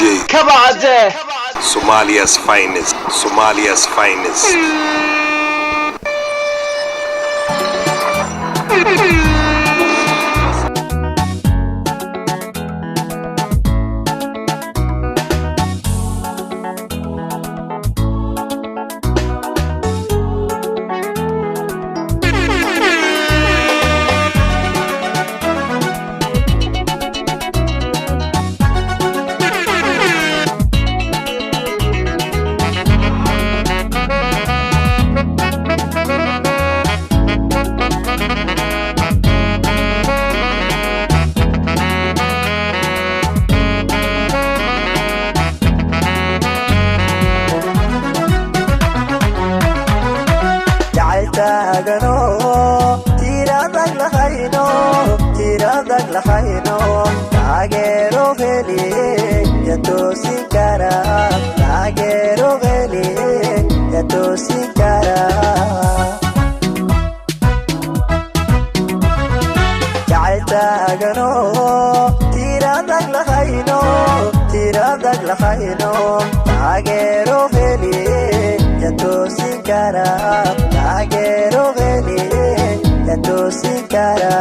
DJ Kabade, Somalia's finest, Somalia's finest. Tagero heli yato sikara tagero heli yato sikara jaitagano tiradag lahayno tagero heli yato sikara tagero heli yato sikara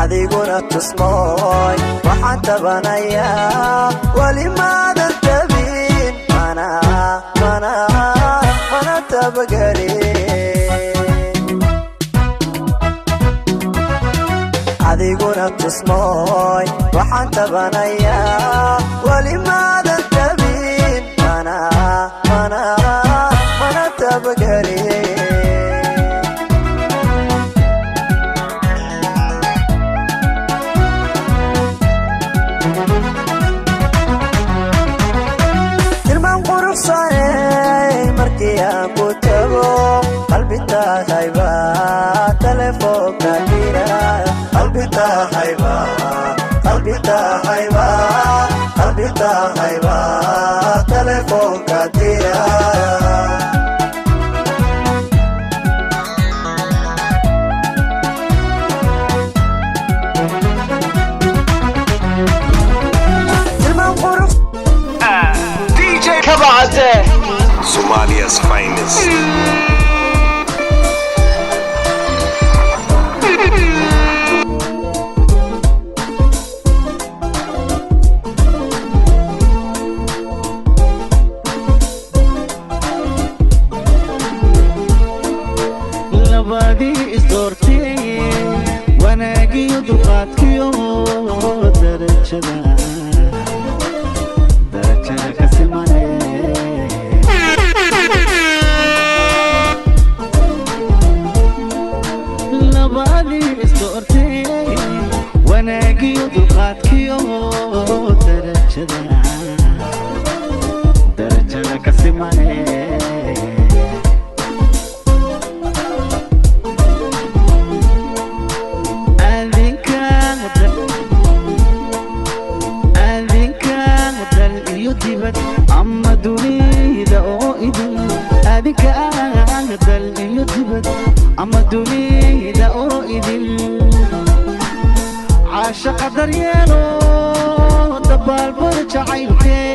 adiguna tusmoy waxaan tabanayaa wali maadan tabin mana tabagelin adiguna tusmoy waxaan tabanayaa wali maadan tabin mana tabagelin qalbita hayba telefoonka dira qalbita hayba telefoonka dira DJ Kabade, Somalia's finest. labadi isdoortay wanaagiyo dulqaadkiyo darajada ka simane labadi isdoortay wanaagiyo dulqaadkiyo darajada ka simane ama dunida oo idin adinka dal iyo dibad ama dunida oo idin caashaqa daryeelo dabaalbar jacaylkee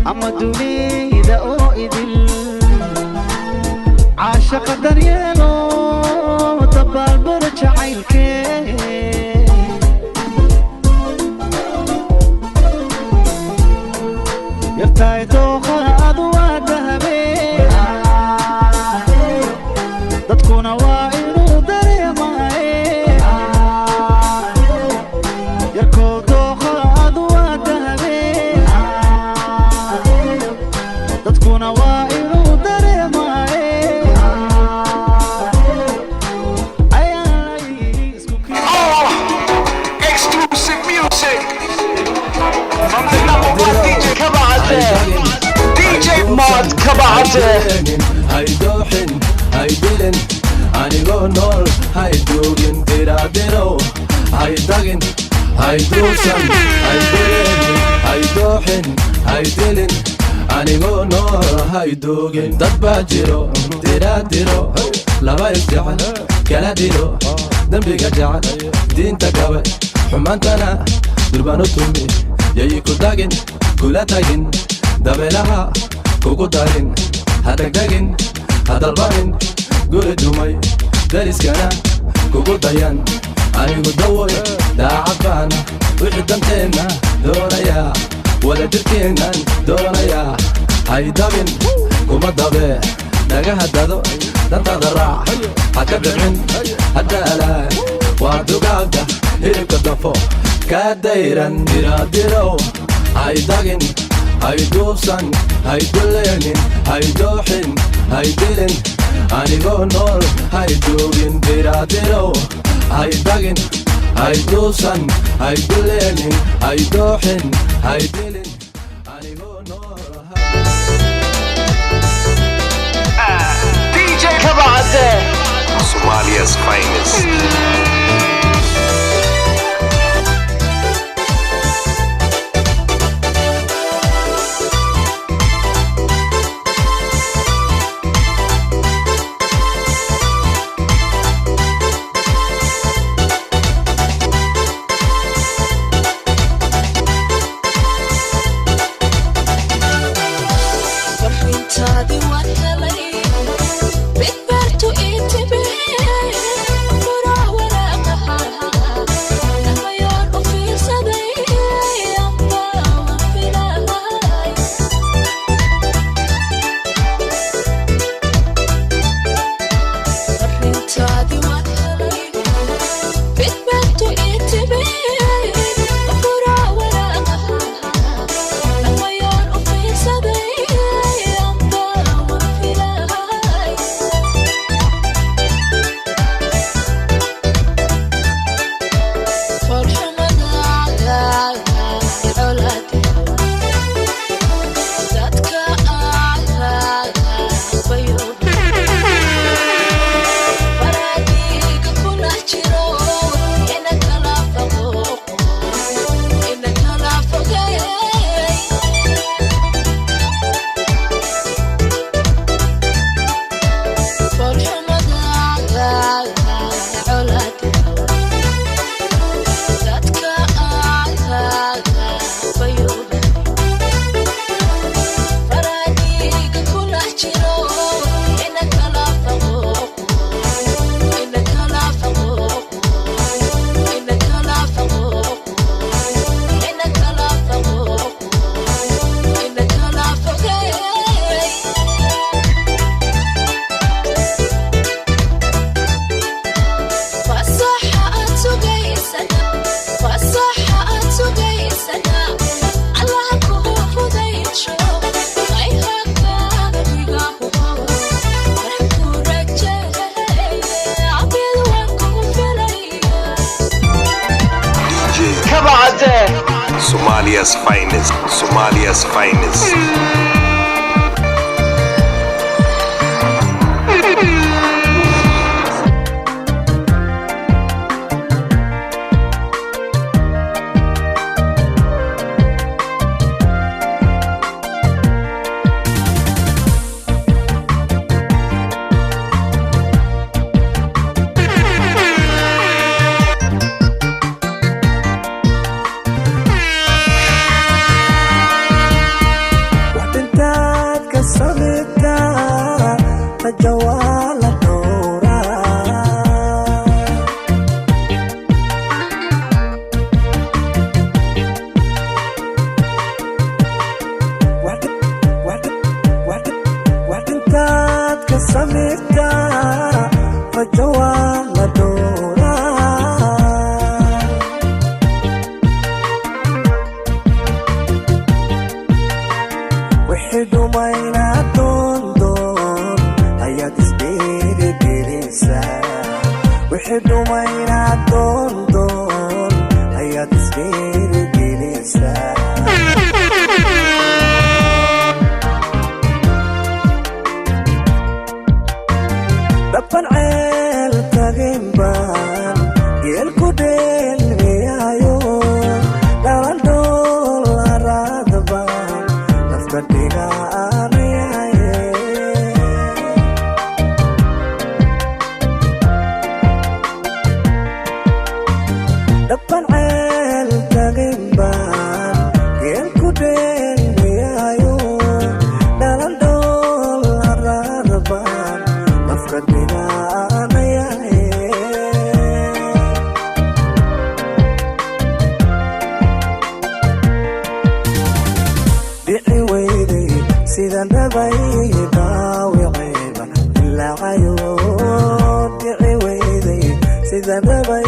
ama dunida oo idin caashaqa daryeelo dabaalbar jacaylkee yartaay dooqaadu waa dahabeen dadkuna waa inuu dareemaye yarkoo dooqaadu waa dahabeen dadkuna waa inuu dareemaye from the number one DJ Kabade. kabacde haydooxin haydilin anigoo nool hayduugin diraadiro haydagin hayduusan haydilin haydooxin haydilin anigoo nool hayduugin dad baa jiro diraadiro laba isjecel kala dilo dembiga jecel diinta gabe xumaantana durbaan u tumi yayi ku dagin kula tagin dabeelaha kugu darin hadegdegin hadalbanin guri dumay dariskana kugu dayan anigu dawoy daacad baana wixii danteenna doonayaa wada jirkeennan doonayaa haydabin kuma dabe naga hadado dantaada raac ha ka dhicin hadaalaa waa dugaagga hilibka dafo kaa dayran diraadirow haydagin hayduusan hayduleenin haydooxin haydilin anigoo nool hayduugin diraadirow haydagin hayduusan hayduleenin haydooxin haydilin anigoo nool DJ kabacde Somalia's finest. Somalia's finest. Somalia's finest. sidan rabay daawiciba ilaa cayood dhici weyday sidan rabay